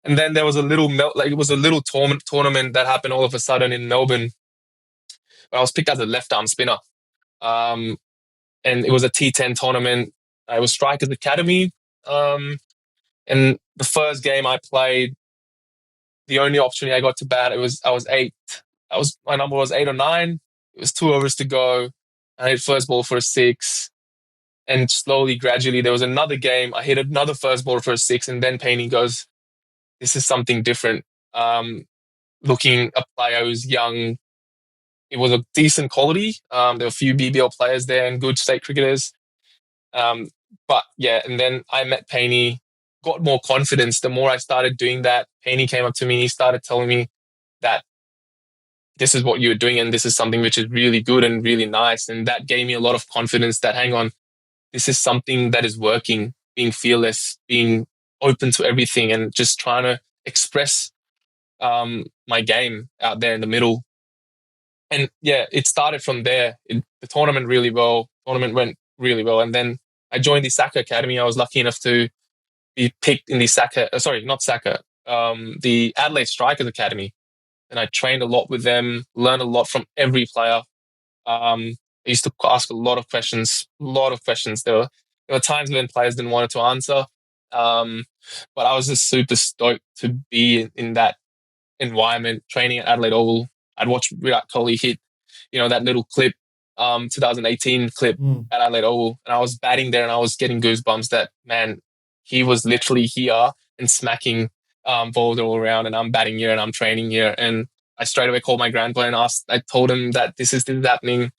And then there was a little it was a little tournament that happened all of a sudden in Melbourne. I was picked as a left arm spinner. And it was a T10 tournament. It was Strikers Academy. And the first game I played, the only opportunity I got to bat, I was 8. My number was 8 or 9. It was 2 overs to go. I hit first ball for a 6. And slowly, gradually, there was another game. I hit another first ball for a 6. And then Payne goes, this is something different. Looking a player who's young, it was a decent quality. There were a few BBL players there and good state cricketers. But yeah, and then I met Payne, got more confidence. The more I started doing that, Payne came up to me and he started telling me that this is what you're doing and this is something which is really good and really nice. And that gave me a lot of confidence that, hang on, this is something that is working, being fearless, being open to everything and just trying to express my game out there in the middle. And yeah, it started from there. The tournament went really well. And then I joined the Saka Academy. I was lucky enough to be picked in the the Adelaide Strikers Academy. And I trained a lot with them, learned a lot from every player. I used to ask a lot of questions. There were times when players didn't want to answer. But I was just super stoked to be in that environment, training at Adelaide Oval. I'd watch Virat Kohli hit, that little clip, 2018 clip at Adelaide Oval. And I was batting there and I was getting goosebumps that, man, he was literally here and smacking balls all around and I'm batting here and I'm training here. And I straight away called my grandpa and I told him that this is happening.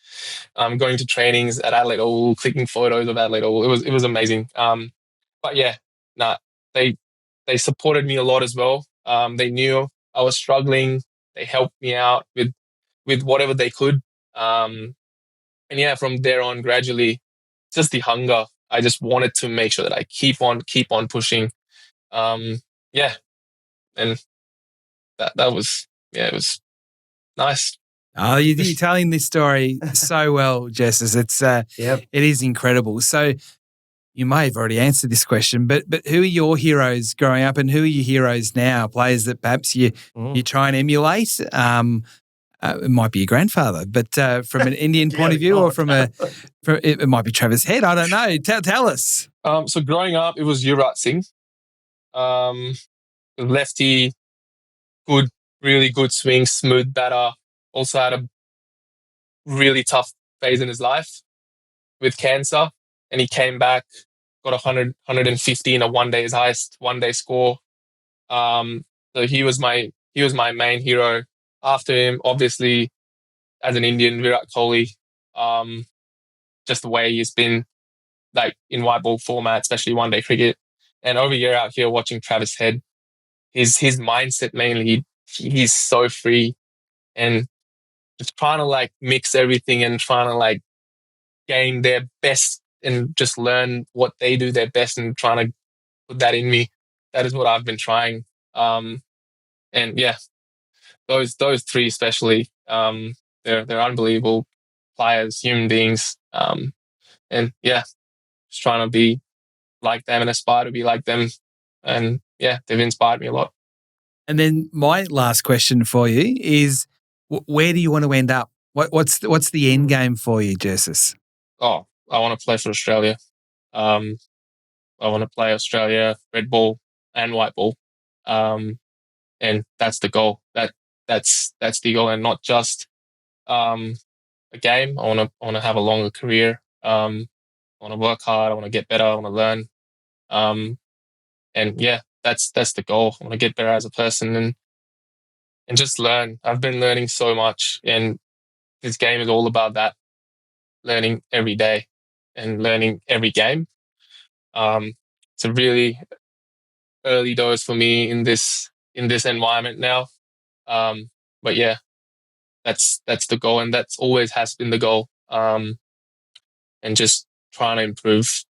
I'm going to trainings at Adelaide Oval, clicking photos of Adelaide Oval. It was amazing. But yeah, they supported me a lot as well. They knew I was struggling. They helped me out with whatever they could. And yeah, from there on, gradually, just the hunger. I just wanted to make sure that I keep on pushing. Yeah, and that was it was nice. Oh, you're telling this story so well, Jerrissis. It's it is incredible. So, you may have already answered this question, but who are your heroes growing up, and who are your heroes now? Players that perhaps you try and emulate. It might be your grandfather, but from an Indian point of view, or it might be Travis Head. I don't know. Tell us. So growing up, it was Jerrissis lefty, good, really good swing, smooth batter. Also had a really tough phase in his life with cancer, and he came back, got 150 in a his highest one-day score. So he was my main hero. After him, obviously, as an Indian, Virat Kohli. Just the way he's been, like in white ball format, especially one-day cricket, and over here out here watching Travis Head, his mindset mainly, he's so free and just trying to like mix everything and trying to like gain their best and just learn what they do their best and trying to put that in me. That is what I've been trying. And yeah, those three especially, they're unbelievable players, human beings. And yeah, just trying to be like them and aspire to be like them. And yeah, they've inspired me a lot. And then my last question for you is, where do you want to end up? What's the end game for you, Jerrissis? Oh, I want to play for Australia. I want to play Australia, red ball and white ball. And that's the goal. That's the goal, and not just a game. I want to have a longer career. I want to work hard. I want to get better. I want to learn. And yeah, that's the goal. I want to get better as a person and just learn. I've been learning so much, and this game is all about that. Learning every day and learning every game. It's a really early dose for me in this environment now. But yeah, that's the goal, and that's always has been the goal. And just trying to improve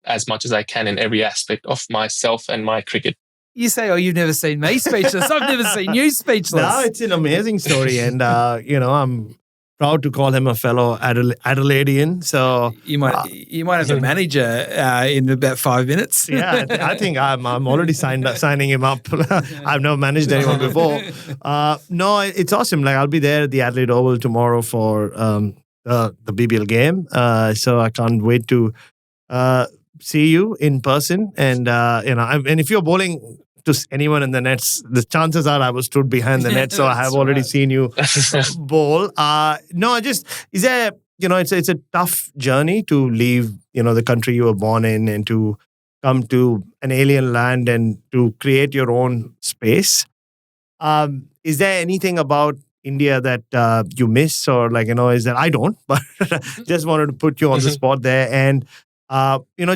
as much as I can in every aspect of myself and my cricket. You say, "Oh, you've never seen me speechless." I've never seen you speechless. No, it's an amazing story, and I'm proud to call him a fellow Adelaidean. So you might have a manager in about 5 minutes. Yeah, I think I'm already signing him up. I've never managed anyone before. No, it's awesome. Like, I'll be there at the Adelaide Oval tomorrow for the BBL game. So I can't wait to see you in person. And and if you're bowling to anyone in the nets, the chances are I was stood behind the net, so I have already seen you bowl. Is there, it's a tough journey to leave, the country you were born in and to come to an alien land and to create your own space. Is there anything about India that you miss, or is that I don't, but just wanted to put you on the spot there. And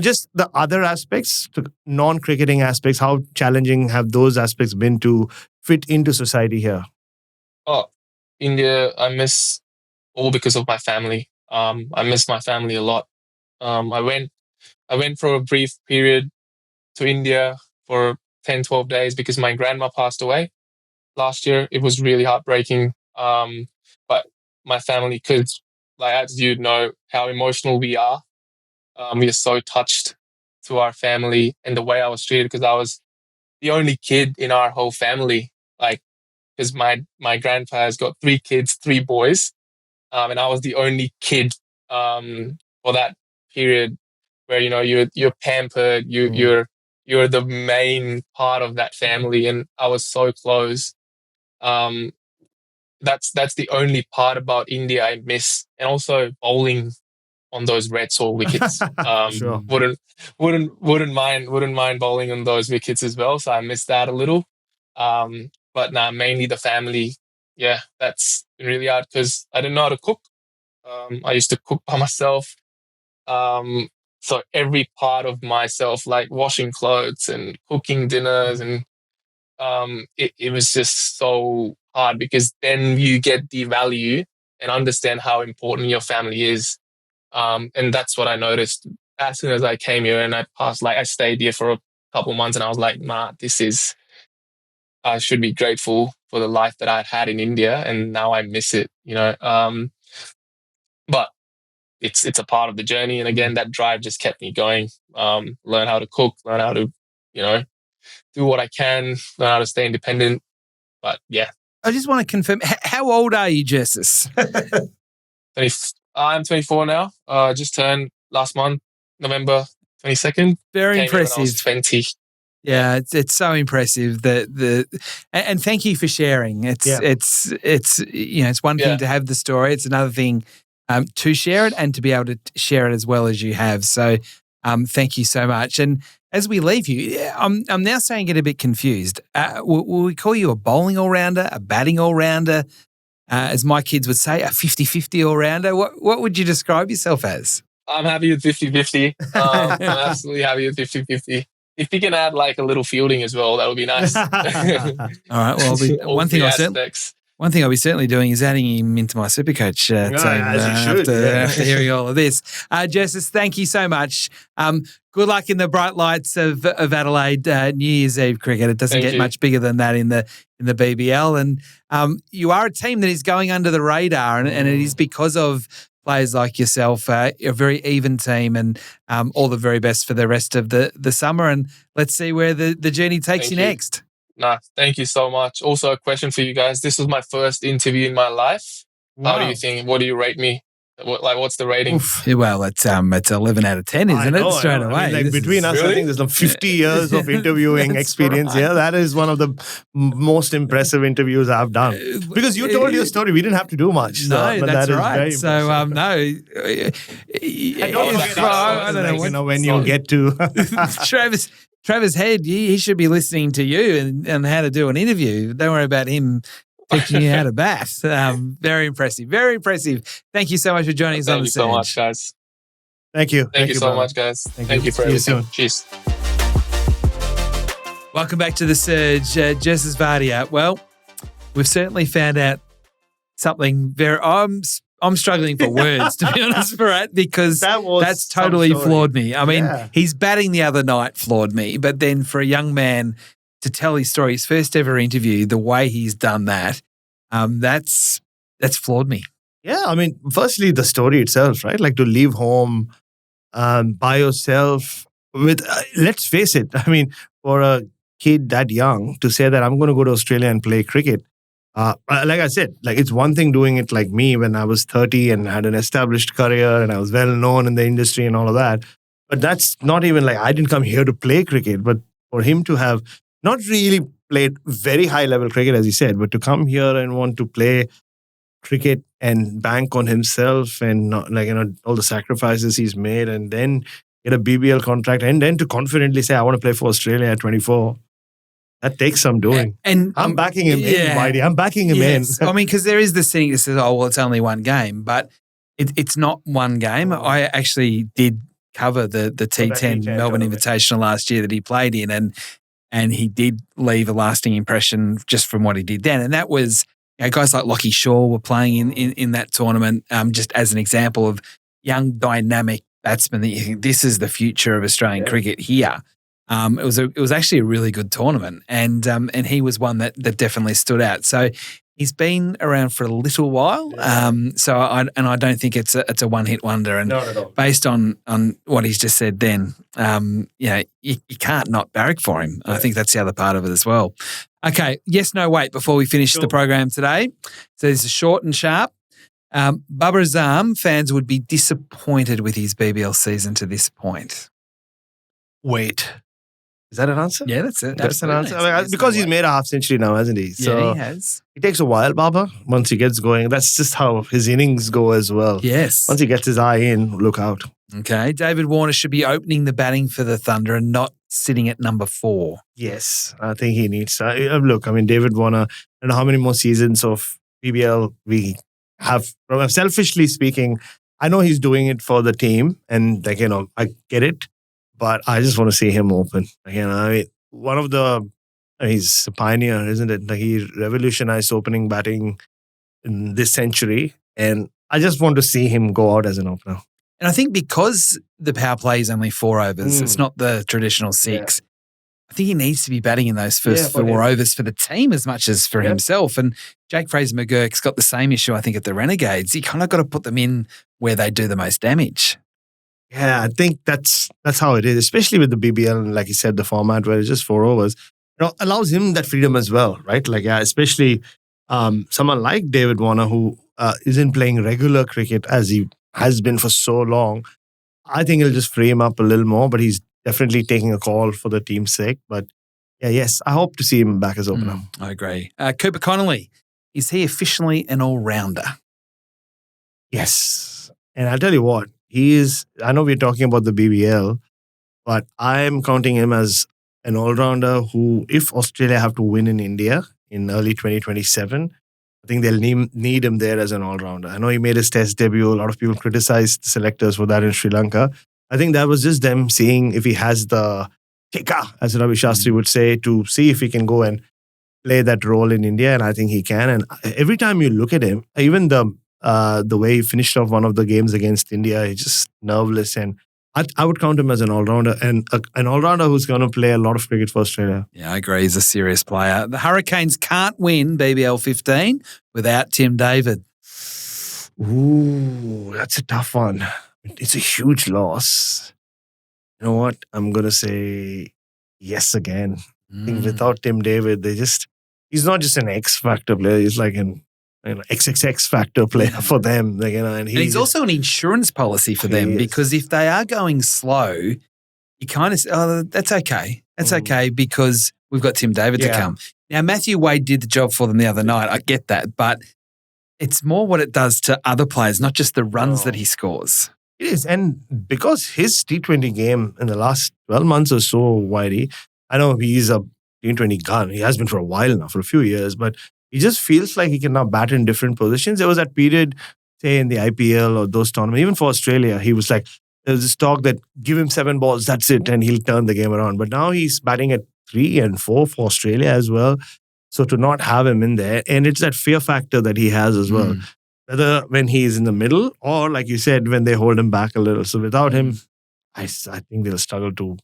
just the other aspects, the non-cricketing aspects, how challenging have those aspects been to fit into society here? Oh, India, I miss all because of my family. I miss my family a lot. I went for a brief period to India for 10, 12 days because my grandma passed away last year. It was really heartbreaking. But my family, because as you know, how emotional we are. We are so touched to our family and the way I was treated, because I was the only kid in our whole family. Because my grandpa has got 3 kids, 3 boys, and I was the only kid for that period where you're pampered, you're the main part of that family, and I was so close. That's the only part about India I miss, and also bowling on those red soil wickets. Sure. Wouldn't mind bowling on those wickets as well. So I miss that a little. But mainly the family. Yeah, that's been really hard because I didn't know how to cook. I used to cook by myself. So every part of myself, like washing clothes and cooking dinners, and it was just so hard, because then you get the value and understand how important your family is. And that's what I noticed as soon as I came here, and I stayed here for a couple months, and I was like, nah, I should be grateful for the life that I'd had in India, and now I miss it, But it's a part of the journey. And again, that drive just kept me going. Learn how to cook, learn how to, do what I can, learn how to stay independent. But yeah. I just want to confirm, how old are you, Jerrissis? I'm 24 now. Just turned last month, November 22nd. Very Came here when I impressive. was 20. Yeah, it's so impressive and thank you for sharing. It's one thing to have the story. It's another thing to share it and to be able to share it as well as you have. So thank you so much. And as we leave you, I'm now starting to get a bit confused. Will we call you a bowling all-rounder, a batting all-rounder, as my kids would say, a 50-50 all-rounder? What would you describe yourself as? I'm happy with 50-50. I'm absolutely happy with 50-50. If you can add like a little fielding as well, that would be nice. All right. Well, one thing I'll be certainly doing is adding him into my Supercoach team after hearing all of this. Jerrissis, thank you so much. Good luck in the bright lights of Adelaide New Year's Eve cricket. It doesn't get much bigger than that in the BBL, and you are a team that is going under the radar, and it is because of players like yourself, a very even team, and all the very best for the rest of the summer. And let's see where the journey takes you next. Thank you so much. Also, a question for you guys. This was my first interview in my life. Wow. How do you think? What do you rate me? What's the rating? Oof. Well, it's 11 out of 10, isn't it? Straight away. I mean, between us, really? I think there's some 50 years of interviewing experience here. That is one of the most impressive interviews I've done. Because you told your story, we didn't have to do much. No, that's right. So, I don't know when you get to Travis Head, he should be listening to you and how to do an interview. Don't worry about him teaching you how to bat. Very impressive. Very impressive. Thank you so much for joining us on the Surge. Thank you so much, guys. Thank you. Thank you so much, guys. Thank you for everything. Cheers. Welcome back to the Surge, Jerrissis Wadia. Well, we've certainly found out something very... I'm struggling for words, to be honest, Bharat, because that's totally floored me. I mean, his batting the other night floored me, but then for a young man to tell his story, his first ever interview, the way he's done that, that's floored me. Yeah, I mean, firstly, the story itself, right? Like to leave home by yourself with, let's face it, I mean, for a kid that young to say that I'm going to go to Australia and play cricket, like I said, like it's one thing doing it like me when I was 30 and had an established career and I was well known in the industry and all of that. But that's not even like I didn't come here to play cricket, but for him to have not really played very high level cricket, as he said, but to come here and want to play cricket and bank on himself and all the sacrifices he's made and then get a BBL contract and then to confidently say, I want to play for Australia at 24. That takes some doing. And I'm backing him in, Whitey. I'm backing him in. I mean, because there is this thing that says, oh, well, it's only one game. But it's not one game. I actually did cover the T10 Melbourne Invitational last year that he played in. And he did leave a lasting impression just from what he did then. And that was, guys like Lockie Shaw were playing in that tournament, just as an example of young, dynamic batsmen that you think this is the future of Australian cricket here. It was actually a really good tournament, and he was one that definitely stood out. So he's been around for a little while. So I don't think it's a one-hit wonder. And not at all. Based on what he's just said, then you can't not barrack for him. Yeah. I think that's the other part of it as well. Okay, yes, no, wait. Before we finish the program today, so this is short and sharp. Babar Azam fans would be disappointed with his BBL season to this point. Wait. Is that an answer? Yeah, that's it. That's an answer. I mean, because he's made a half century now, hasn't he? So he has. It takes a while, Baba, once he gets going. That's just how his innings go as well. Yes. Once he gets his eye in, look out. Okay. David Warner should be opening the batting for the Thunder and not sitting at number 4. Yes, I think he needs to. Look, I mean, David Warner, I don't know how many more seasons of BBL we have. Selfishly speaking, I know he's doing it for the team and, I get it. But I just want to see him open. Again, I mean, he's a pioneer, isn't it? Like he revolutionized opening batting in this century. And I just want to see him go out as an opener. And I think because the power play is only 4 overs, it's not the traditional 6. I think he needs to be batting in those first 4 overs for the team as much as for himself. And Jake Fraser-McGurk's got the same issue, I think, at the Renegades. You kind of got to put them in where they do the most damage. Yeah, I think that's how it is, especially with the BBL and, like you said, the format where it's just 4 overs. Allows him that freedom as well, right? Like, especially someone like David Warner, who isn't playing regular cricket as he has been for so long. I think he'll just free him up a little more, but he's definitely taking a call for the team's sake. But yes, I hope to see him back as opener. I agree. Cooper Connolly, is he officially an all-rounder? Yes. And I'll tell you what, he is, I know we're talking about the BBL, but I'm counting him as an all-rounder who, if Australia have to win in India in early 2027, I think they'll need him there as an all-rounder. I know he made his test debut. A lot of people criticized the selectors for that in Sri Lanka. I think that was just them seeing if he has the kicker, as Ravi Shastri would say, to see if he can go and play that role in India. And I think he can. And every time you look at him, even the way he finished off one of the games against India, he's just nerveless. And I would count him as an all-rounder, and an all-rounder who's going to play a lot of cricket for Australia. Yeah, I agree. He's a serious player. The Hurricanes can't win BBL 15 without Tim David. Ooh, that's a tough one. It's a huge loss. You know what? I'm going to say yes again. I think without Tim David, he's not just an X-factor player. He's like an XXX factor player for them. And he's also an insurance policy for them, because if they are going slow, you kind of that's okay. That's okay, because we've got Tim David to come. Now, Matthew Wade did the job for them the other night. I get that, but it's more what it does to other players, not just the runs that he scores. It is. And because his T20 game in the last 12 months or so, Whitey, I know he's a T20 gun. He has been for a while now, for a few years, but he just feels like he can now bat in different positions. There was that period, say, in the IPL or those tournaments, even for Australia, he was like, there's this talk that give him 7 balls, that's it, and he'll turn the game around. But now he's batting at 3 and 4 for Australia as well. So to not have him in there, and it's that fear factor that he has as well. Whether when he's in the middle or, like you said, when they hold him back a little. So without him, I think they'll struggle to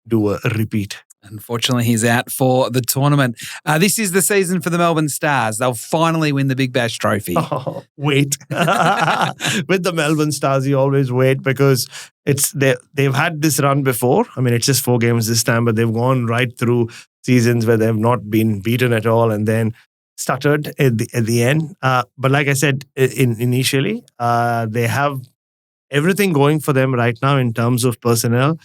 do a repeat. Unfortunately, he's out for the tournament. This is the season for the Melbourne Stars. They'll finally win the Big Bash Trophy. Oh, wait. With the Melbourne Stars, you always wait, because they've had this run before. I mean, it's just 4 games this time, but they've gone right through seasons where they've not been beaten at all and then stuttered at the end. But like I said initially, they have everything going for them right now in terms of personnel.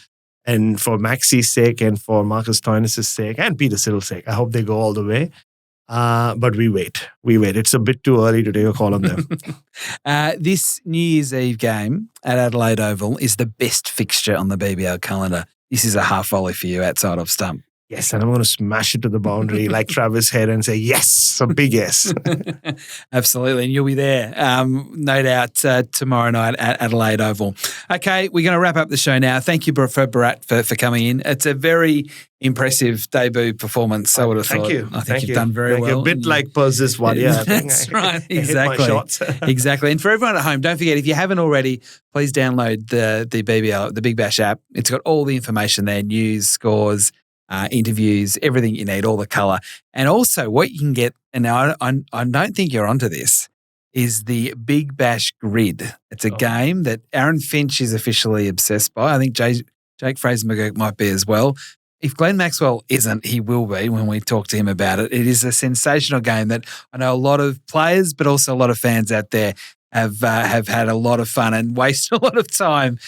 And for Maxi's sake and for Marcus Stoinis' sake and Peter Siddle's sake, I hope they go all the way. But we wait. It's a bit too early to take a call on them. This New Year's Eve game at Adelaide Oval is the best fixture on the BBL calendar. This is a half volley for you outside of stump. Yes, and I'm going to smash it to the boundary like Travis Head and say yes, a big yes. Absolutely, and you'll be there, no doubt, tomorrow night at Adelaide Oval. Okay, we're going to wrap up the show now. Thank you, Bharat, for coming in. It's a very impressive debut performance, I would have thought. Thank you. I think you've done very well. A bit like Jerrissis Wadia. That's right, exactly. Hit my shots. Exactly. And for everyone at home, don't forget, if you haven't already, please download the BBL, the Big Bash app. It's got all the information there, news, scores, interviews, everything you need, all the colour. And also what you can get, and now I don't think you're onto this, is the Big Bash Grid. It's a game that Aaron Finch is officially obsessed by. I think Jake Fraser-McGurk might be as well. If Glenn Maxwell isn't, he will be when we talk to him about it. It is a sensational game that I know a lot of players, but also a lot of fans out there have had a lot of fun and wasted a lot of time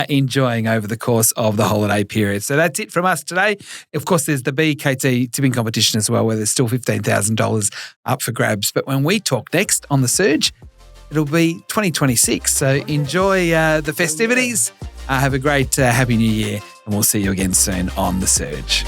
enjoying over the course of the holiday period. So that's it from us today. Of course, there's the BKT tipping competition as well, where there's still $15,000 up for grabs. But when we talk next on The Surge, it'll be 2026. So enjoy the festivities. Have a great Happy New Year, and we'll see you again soon on The Surge.